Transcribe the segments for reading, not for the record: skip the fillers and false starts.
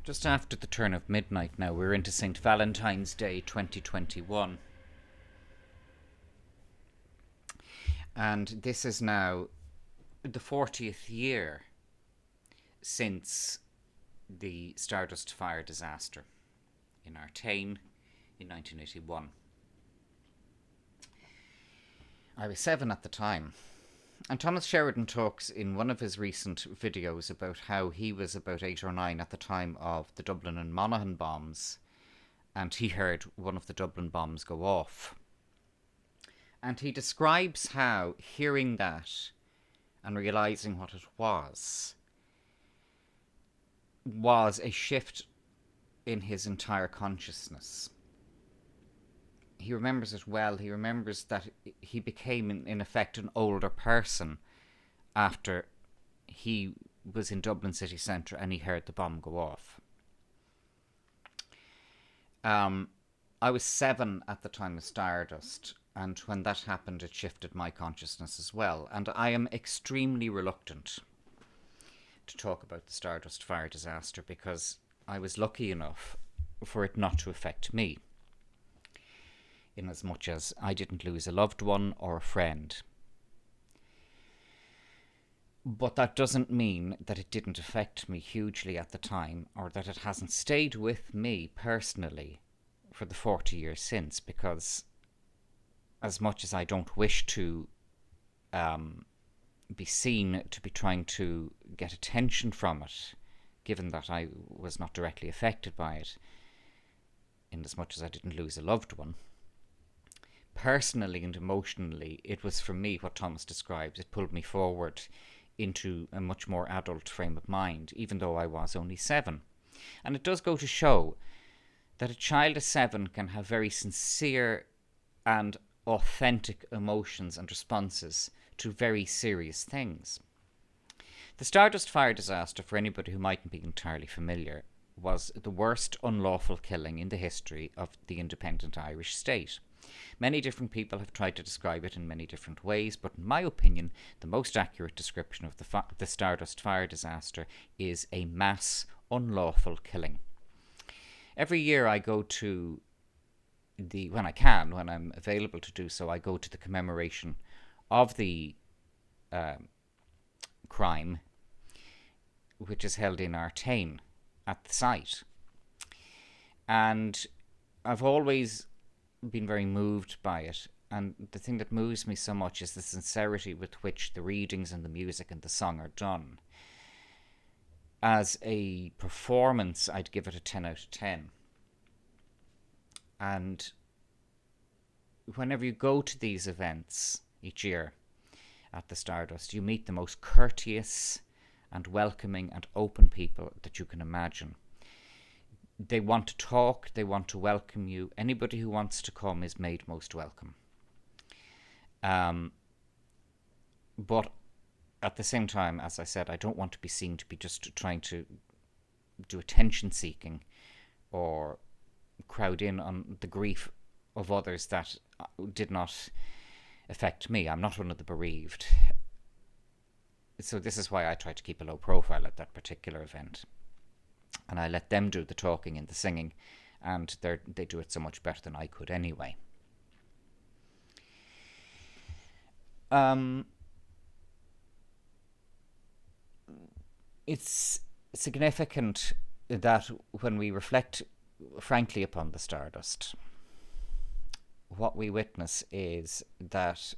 Just after the turn of midnight now, we're into St. Valentine's Day 2021. And this is now the 40th year since the Stardust fire disaster in Artane in 1981. I was 7 at the time. And Thomas Sheridan talks in one of his recent videos about how he was about 8 or 9 at the time of the Dublin and Monaghan bombs, and he heard one of the Dublin bombs go off. And he describes how hearing that and realising what it was a shift in his entire consciousness. He remembers it well. He remembers that he became, in effect, an older person after he was in Dublin city centre and he heard the bomb go off. I was 7 at the time of Stardust, and when that happened, it shifted my consciousness as well. And I am extremely reluctant to talk about the Stardust fire disaster because I was lucky enough for it not to affect me, in as much as I didn't lose a loved one or a friend. But that doesn't mean that it didn't affect me hugely at the time, or that it hasn't stayed with me personally for the 40 years since, because as much as I don't wish to be seen to be trying to get attention from it, given that I was not directly affected by it, in as much as I didn't lose a loved one, personally and emotionally, it was for me what Thomas describes. It pulled me forward into a much more adult frame of mind, even though I was only 7. And it does go to show that a child of 7 can have very sincere and authentic emotions and responses to very serious things. The Stardust fire disaster, for anybody who mightn't be entirely familiar, was the worst unlawful killing in the history of the independent Irish state. Many different people have tried to describe it in many different ways, but in my opinion, the most accurate description of the Stardust fire disaster is a mass unlawful killing. Every year I go to when I'm available to do so, I go to the commemoration of the crime, which is held in Artane at the site. And I've always been very moved by it, and the thing that moves me so much is the sincerity with which the readings and the music and the song are done. As a performance, I'd give it a 10 out of 10. And whenever you go to these events each year at the Stardust, you meet the most courteous and welcoming and open people that you can imagine. They want to talk, they want to welcome you. Anybody who wants to come is made most welcome. But at the same time, as I said, I don't want to be seen to be just trying to do attention seeking or crowd in on the grief of others that did not affect me. I'm not one of the bereaved. So this is why I try to keep a low profile at that particular event. And I let them do the talking and the singing, and they do it so much better than I could anyway. It's significant that when we reflect frankly upon the Stardust, what we witness is that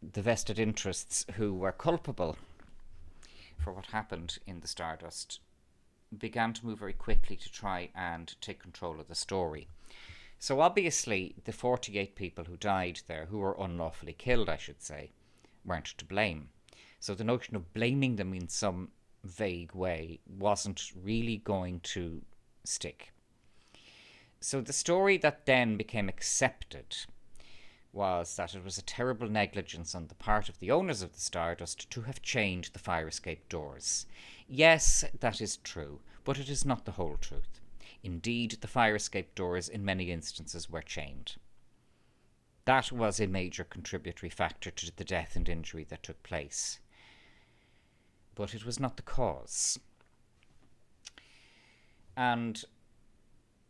the vested interests who were culpable for what happened in the Stardust began to move very quickly to try and take control of the story. So obviously the 48 people who died there, who were unlawfully killed, I should say, weren't to blame. So the notion of blaming them in some vague way wasn't really going to stick. So the story that then became accepted was that it was a terrible negligence on the part of the owners of the Stardust to have chained the fire escape doors. Yes, that is true, but it is not the whole truth. Indeed, the fire escape doors in many instances were chained. That was a major contributory factor to the death and injury that took place. But it was not the cause. And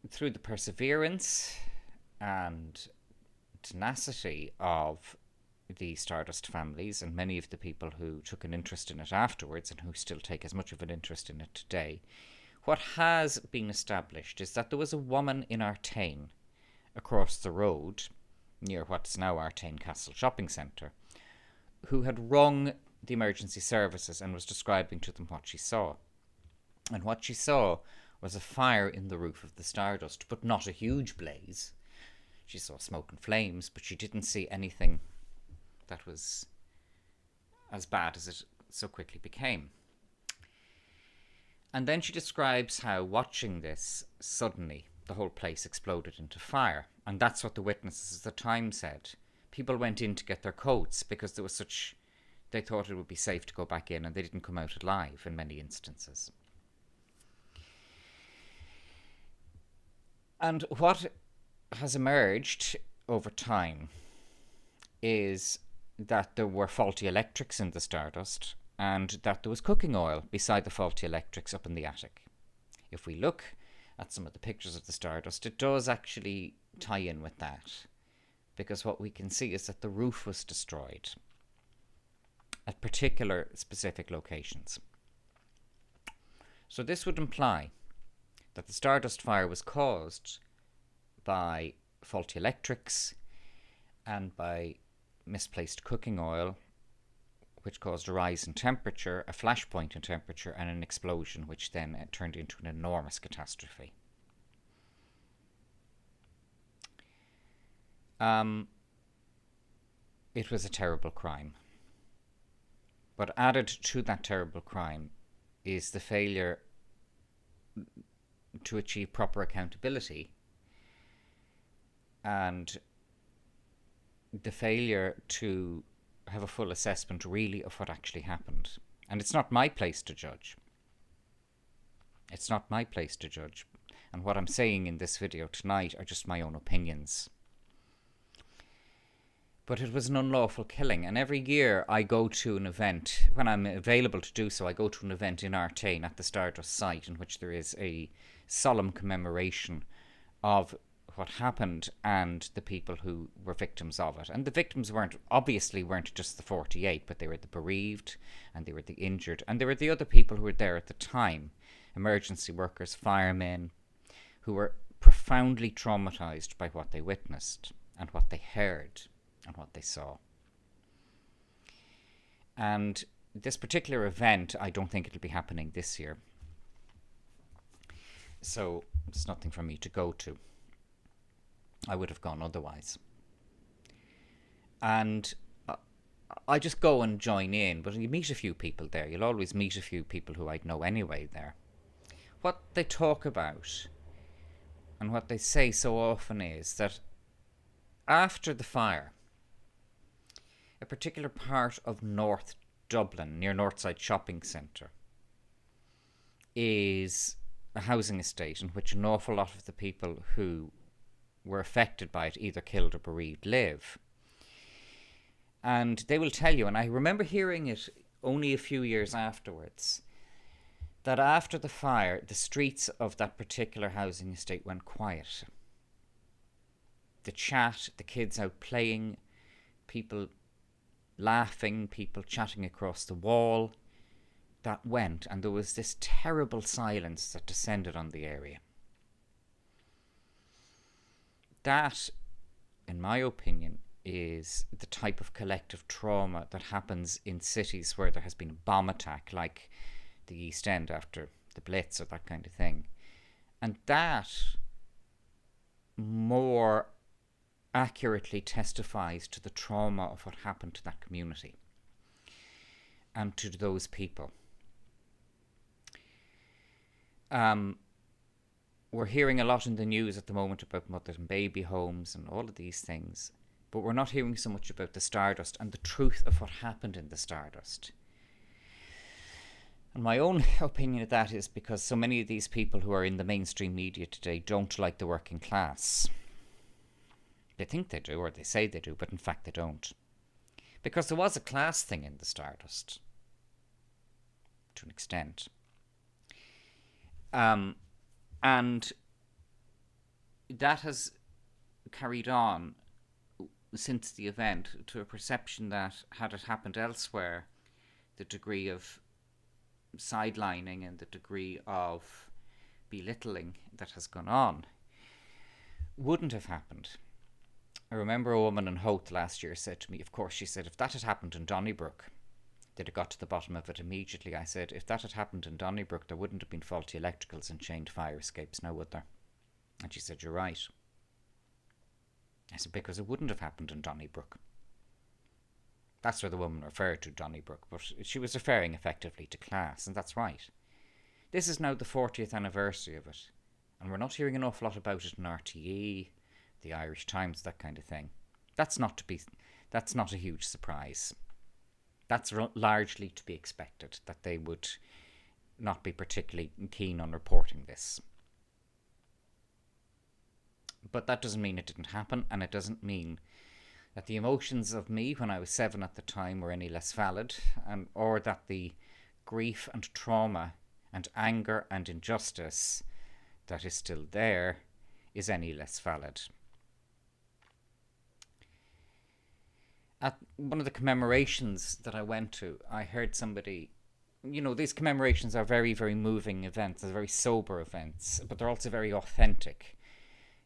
through the perseverance and tenacity of the Stardust families and many of the people who took an interest in it afterwards and who still take as much of an interest in it today, what has been established is that there was a woman in Artane, across the road, near what's now Artane Castle Shopping Centre, who had rung the emergency services and was describing to them what she saw. And what she saw was a fire in the roof of the Stardust, but not a huge blaze. She saw smoke and flames, but she didn't see anything that was as bad as it so quickly became. And then she describes how, watching this, suddenly the whole place exploded into fire. And that's what the witnesses at the time said. People went in to get their coats because there was such... They thought it would be safe to go back in, and they didn't come out alive in many instances. And what has emerged over time is that there were faulty electrics in the Stardust and that there was cooking oil beside the faulty electrics up in the attic. If we look at some of the pictures of the Stardust, it does actually tie in with that, because what we can see is that the roof was destroyed at particular specific locations. So this would imply that the Stardust fire was caused by faulty electrics and by misplaced cooking oil, which caused a rise in temperature, a flashpoint in temperature, and an explosion, which then turned into an enormous catastrophe. It was a terrible crime. But added to that terrible crime is the failure to achieve proper accountability and the failure to have a full assessment really of what actually happened. And it's not my place to judge. It's not my place to judge. And what I'm saying in this video tonight are just my own opinions. But it was an unlawful killing, and every year I go to an event, when I'm available to do so, I go to an event in Artane at the Stardust site in which there is a solemn commemoration of what happened and the people who were victims of it. And the victims weren't just the 48, but they were the bereaved, and they were the injured, and there were the other people who were there at the time, emergency workers, firemen, who were profoundly traumatized by what they witnessed and what they heard and what they saw. And this particular event, I don't think it'll be happening this year. So there's nothing for me to go to. I would have gone otherwise. And I just go and join in, but you meet a few people there. You'll always meet a few people who I'd know anyway there. What they talk about and what they say so often is that after the fire, a particular part of North Dublin, near Northside Shopping Centre, is a housing estate in which an awful lot of the people who were affected by it, either killed or bereaved, live. And they will tell you, and I remember hearing it only a few years afterwards, that after the fire, the streets of that particular housing estate went quiet. The chat, the kids out playing, people laughing, people chatting across the wall, that went, and there was this terrible silence that descended on the area. That, in my opinion, is the type of collective trauma that happens in cities where there has been a bomb attack, like the East End after the Blitz or that kind of thing. And that more accurately testifies to the trauma of what happened to that community and to those people. We're hearing a lot in the news at the moment about mother and baby homes and all of these things, but we're not hearing so much about the Stardust and the truth of what happened in the Stardust. And my own opinion of that is because so many of these people who are in the mainstream media today don't like the working class. They think they do, or they say they do, but in fact they don't. Because there was a class thing in the Stardust, to an extent. And that has carried on since the event to a perception that had it happened elsewhere, the degree of sidelining and the degree of belittling that has gone on wouldn't have happened. I remember a woman in Howth last year said to me, of course, she said, if that had happened in Donnybrook, they'd have got to the bottom of it immediately. I said, if that had happened in Donnybrook, there wouldn't have been faulty electricals and chained fire escapes, now would there? And she said, you're right. I said, because it wouldn't have happened in Donnybrook. That's where the woman referred to, Donnybrook, but she was referring effectively to class, and that's right. This is now the 40th anniversary of it, and we're not hearing an awful lot about it in RTE, the Irish Times, that kind of thing. That's not a huge surprise. That's largely to be expected, that they would not be particularly keen on reporting this. But that doesn't mean it didn't happen, and it doesn't mean that the emotions of me when I was 7 at the time were any less valid, or that the grief and trauma and anger and injustice that is still there is any less valid. At one of the commemorations that I went to, I heard somebody, these commemorations are very, very moving events, they're very sober events, but they're also very authentic.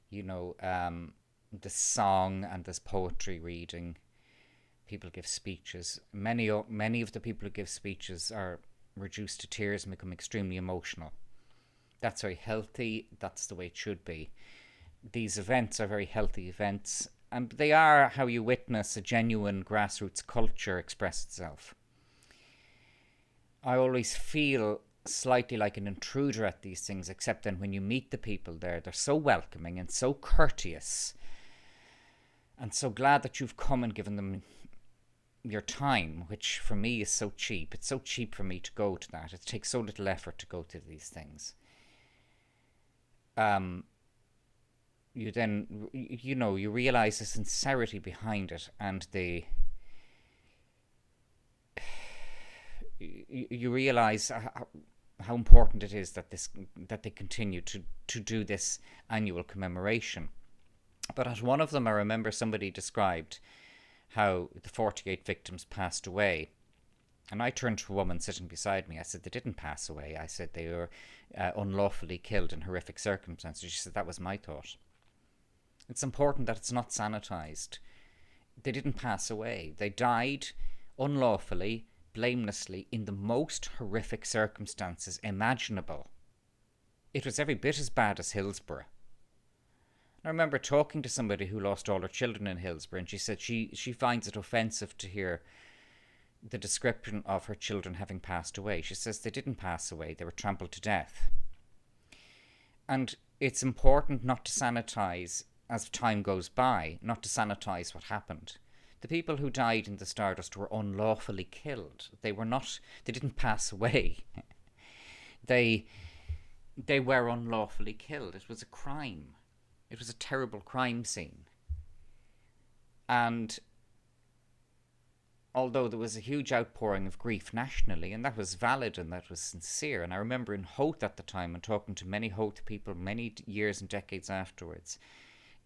There's song and there's poetry reading. People give speeches. Many of the people who give speeches are reduced to tears and become extremely emotional. That's very healthy. That's the way it should be. These events are very healthy events, and they are how you witness a genuine grassroots culture express itself. I always feel slightly like an intruder at these things, except then when you meet the people there, they're so welcoming and so courteous and so glad that you've come and given them your time, which for me is so cheap. It's so cheap for me to go to that. It takes so little effort to go to these things. You then, you realize the sincerity behind it, and you realize how important it is that they continue to do this annual commemoration. But at one of them, I remember somebody described how the 48 victims passed away. And I turned to a woman sitting beside me. I said, they didn't pass away. I said, they were unlawfully killed in horrific circumstances. She said, that was my thought. It's important that it's not sanitized. They didn't pass away. They died unlawfully, blamelessly, in the most horrific circumstances imaginable. It was every bit as bad as Hillsborough. I remember talking to somebody who lost all her children in Hillsborough, and she said she finds it offensive to hear the description of her children having passed away. She says they didn't pass away, they were trampled to death. And it's important not to sanitize as time goes by, not to sanitize what happened. The people who died in the Stardust were unlawfully killed. They didn't pass away. They were unlawfully killed. It was a crime. It was a terrible crime scene. And although there was a huge outpouring of grief nationally, and that was valid and that was sincere, and I remember in Howth at the time and talking to many Howth people many years and decades afterwards,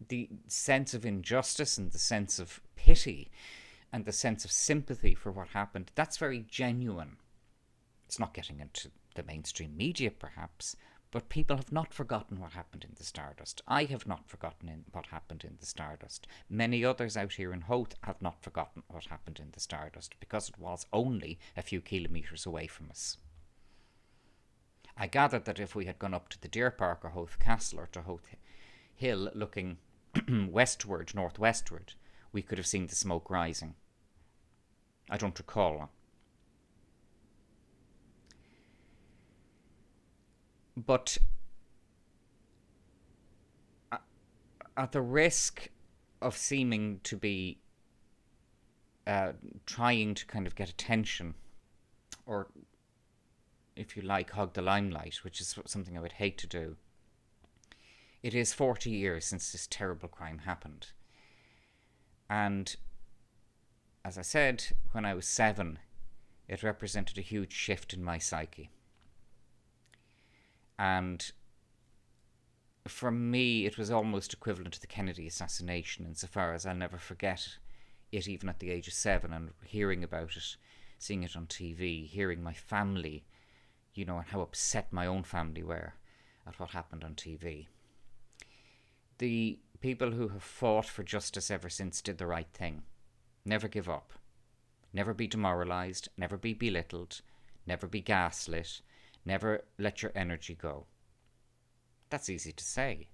the sense of injustice and the sense of pity and the sense of sympathy for what happened, that's very genuine. It's not getting into the mainstream media perhaps, but people have not forgotten what happened in the Stardust. I have not forgotten what happened in the Stardust. Many others out here in Howth have not forgotten what happened in the Stardust, because it was only a few kilometres away from us. I gathered that if we had gone up to the Deer Park or Howth Castle or to Howth Hill looking northwestward, we could have seen the smoke rising. I don't recall. But at the risk of seeming to be trying to kind of get attention, or if you like, hog the limelight, which is something I would hate to do, it is 40 years since this terrible crime happened. And as I said, when I was 7, it represented a huge shift in my psyche. And for me, it was almost equivalent to the Kennedy assassination, insofar as I'll never forget it, even at the age of 7, and hearing about it, seeing it on TV, hearing my family, and how upset my own family were at what happened on TV. The people who have fought for justice ever since did the right thing. Never give up. Never be demoralised. Never be belittled. Never be gaslit. Never let your energy go. That's easy to say.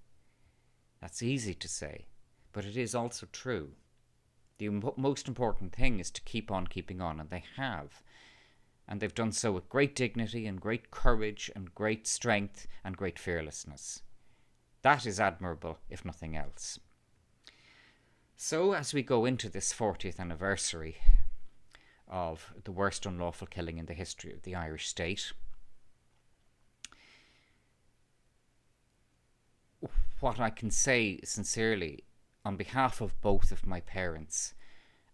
But it is also true. The most important thing is to keep on keeping on, and they have. And they've done so with great dignity and great courage and great strength and great fearlessness. That is admirable, if nothing else. So, as we go into this 40th anniversary of the worst unlawful killing in the history of the Irish state, what I can say sincerely on behalf of both of my parents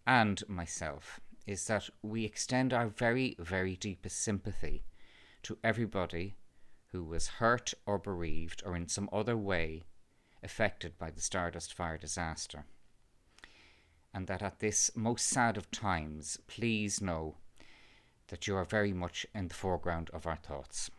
and myself is that we extend our very, very deepest sympathy to everybody who was hurt or bereaved or in some other way affected by the Stardust fire disaster. And that at this most sad of times, please know that you are very much in the foreground of our thoughts.